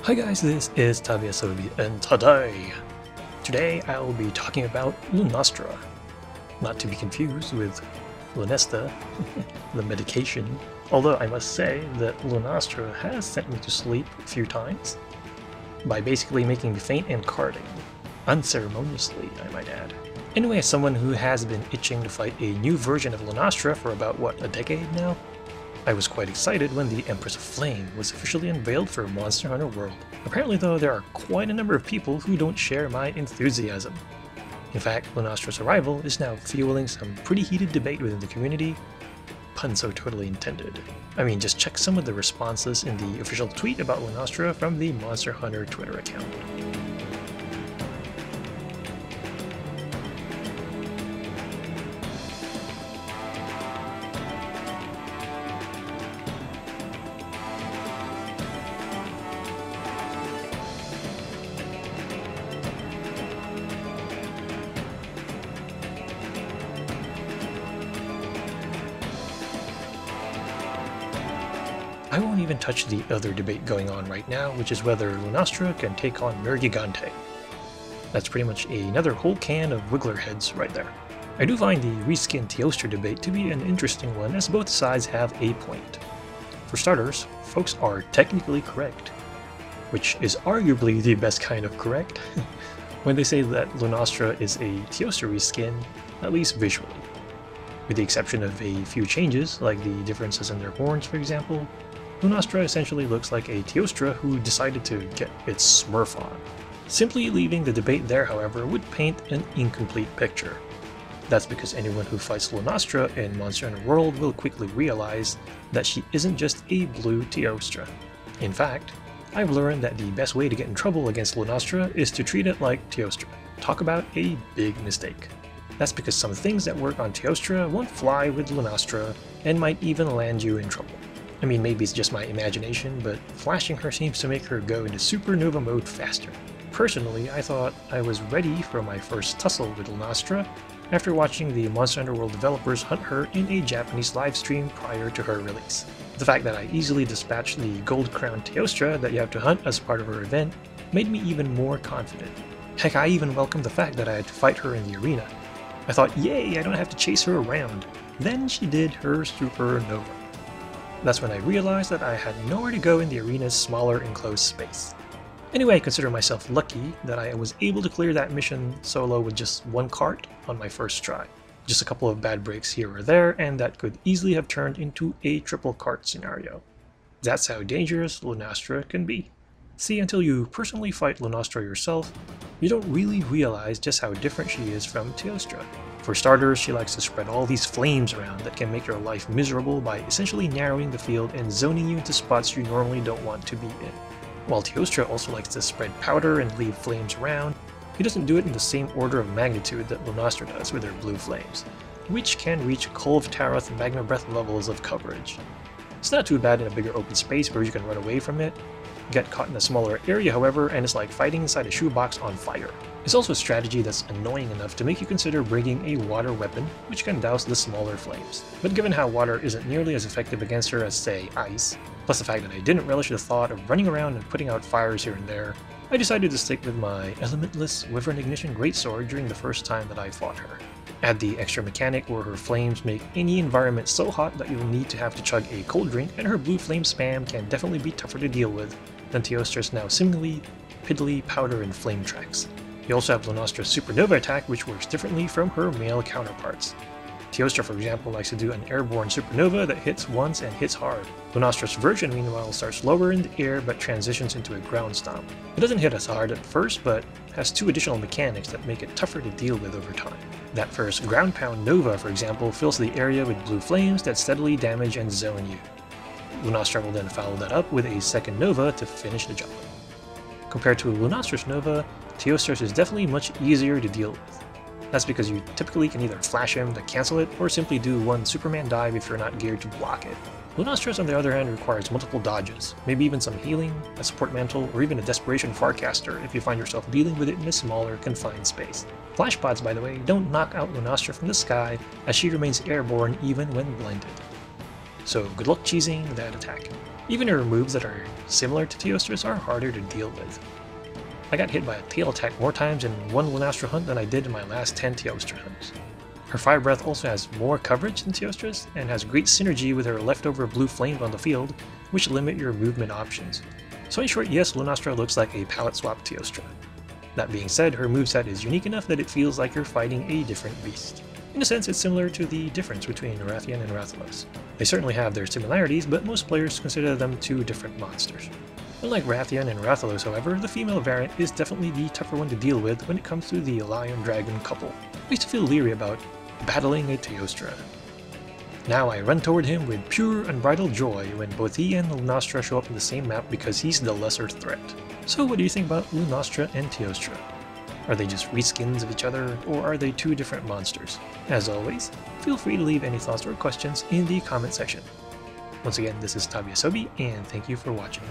Hi guys, this is Taviasobi, and today I will be talking about Lunastra, not to be confused with Lunesta, the medication, although I must say that Lunastra has sent me to sleep a few times, by basically making me faint and carding, unceremoniously I might add. Anyway, as someone who has been itching to fight a new version of Lunastra for about, what, a decade now? I was quite excited when the Empress of Flame was officially unveiled for Monster Hunter World. Apparently though, there are quite a number of people who don't share my enthusiasm. In fact, Lunastra's arrival is now fueling some pretty heated debate within the community. Pun so totally intended. I mean, just check some of the responses in the official tweet about Lunastra from the Monster Hunter Twitter account. I won't even touch the other debate going on right now, which is whether Lunastra can take on Nergigante. That's pretty much another whole can of wiggler heads right there. I do find the Reskinned Teostra debate to be an interesting one, as both sides have a point. For starters, folks are technically correct, which is arguably the best kind of correct, when they say that Lunastra is a Teostra reskin, at least visually. With the exception of a few changes, like the differences in their horns for example, Lunastra essentially looks like a Teostra who decided to get its Smurf on. Simply leaving the debate there, however, would paint an incomplete picture. That's because anyone who fights Lunastra in Monster Hunter World will quickly realize that she isn't just a blue Teostra. In fact, I've learned that the best way to get in trouble against Lunastra is to treat it like Teostra. Talk about a big mistake. That's because some things that work on Teostra won't fly with Lunastra and might even land you in trouble. I mean, maybe it's just my imagination, but flashing her seems to make her go into supernova mode faster. Personally, I thought I was ready for my first tussle with Lunastra after watching the Monster Hunter World developers hunt her in a Japanese livestream prior to her release. The fact that I easily dispatched the Gold Crown Teostra that you have to hunt as part of her event made me even more confident. Heck, I even welcomed the fact that I had to fight her in the arena. I thought, yay, I don't have to chase her around. Then she did her supernova. That's when I realized that I had nowhere to go in the arena's smaller enclosed space. Anyway, I consider myself lucky that I was able to clear that mission solo with just one cart on my first try. Just a couple of bad breaks here or there, and that could easily have turned into a triple cart scenario. That's how dangerous Lunastra can be. See, until you personally fight Lunastra yourself, you don't really realize just how different she is from Teostra. For starters, she likes to spread all these flames around that can make your life miserable by essentially narrowing the field and zoning you into spots you normally don't want to be in. While Teostra also likes to spread powder and leave flames around, he doesn't do it in the same order of magnitude that Lunastra does with her blue flames, which can reach Kolv Taroth Magna Breath levels of coverage. It's not too bad in a bigger open space where you can run away from it. Get caught in a smaller area, however, and it's like fighting inside a shoebox on fire. It's also a strategy that's annoying enough to make you consider bringing a water weapon, which can douse the smaller flames. But given how water isn't nearly as effective against her as, say, ice, plus the fact that I didn't relish the thought of running around and putting out fires here and there, I decided to stick with my elementless Wyvern Ignition Greatsword during the first time that I fought her. Add the extra mechanic where her flames make any environment so hot that you'll need to have to chug a cold drink, and her blue flame spam can definitely be tougher to deal with than Teostra's now seemingly piddly powder and flame tracks. You also have Lunastra's Supernova attack, which works differently from her male counterparts. Teostra, for example, likes to do an airborne supernova that hits once and hits hard. Lunastra's version, meanwhile, starts lower in the air but transitions into a ground stomp. It doesn't hit as hard at first, but has two additional mechanics that make it tougher to deal with over time. That first ground pound Nova, for example, fills the area with blue flames that steadily damage and zone you. Lunastra will then follow that up with a second Nova to finish the job. Compared to Lunastra's Nova, Teostra's is definitely much easier to deal with. That's because you typically can either flash him to cancel it, or simply do one Superman dive if you're not geared to block it. Lunastra's, on the other hand, requires multiple dodges, maybe even some healing, a support mantle, or even a desperation Farcaster if you find yourself dealing with it in a smaller, confined space. Flash pods, by the way, don't knock out Lunastra from the sky, as she remains airborne even when blinded. so good luck cheesing that attack. Even her moves that are similar to Teostra's are harder to deal with. I got hit by a tail attack more times in one Lunastra hunt than I did in my last 10 Teostra hunts. Her Fire Breath also has more coverage than Teostra's, and has great synergy with her leftover blue flames on the field, which limit your movement options. So in short, yes, Lunastra looks like a palette swap Teostra. That being said, her moveset is unique enough that it feels like you're fighting a different beast. In a sense, it's similar to the difference between Rathian and Rathalos. They certainly have their similarities, but most players consider them two different monsters. Unlike Rathian and Rathalos, however, the female variant is definitely the tougher one to deal with when it comes to the Lion-Dragon couple. I used to feel leery about battling a Teostra. Now I run toward him with pure unbridled joy when both he and Lunastra show up in the same map because he's the lesser threat. So what do you think about Lunastra and Teostra? Are they just reskins of each other, or are they two different monsters? As always, feel free to leave any thoughts or questions in the comment section. Once again, this is Tabiasobi, and thank you for watching.